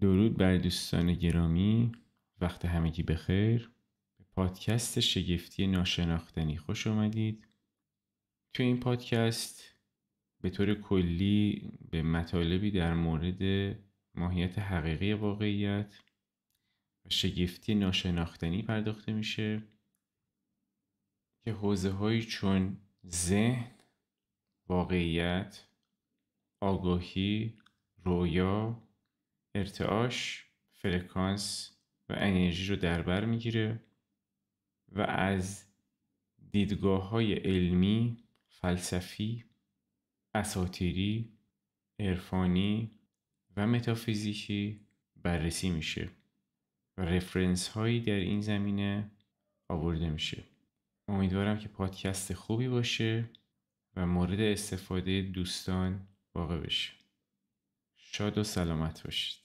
درود بر دوستان گرامی، وقت همگی بخیر. به پادکست شگفتی ناشناختنی خوش آمدید. تو این پادکست به طور کلی به مطالبی در مورد ماهیت حقیقی واقعیت و شگفتی ناشناختنی پرداخته میشه که حوزه هایی چون ذهن، واقعیت، آگاهی، رویا، ارتعاش، فرکانس و انرژی رو در بر میگیره و از دیدگاه‌های علمی، فلسفی، اساطیری، عرفانی و متافیزیکی بررسی میشه و رفرنس هایی در این زمینه آورده میشه. امیدوارم که پادکست خوبی باشه و مورد استفاده دوستان واقع بشه. شاد و سلامت باشید.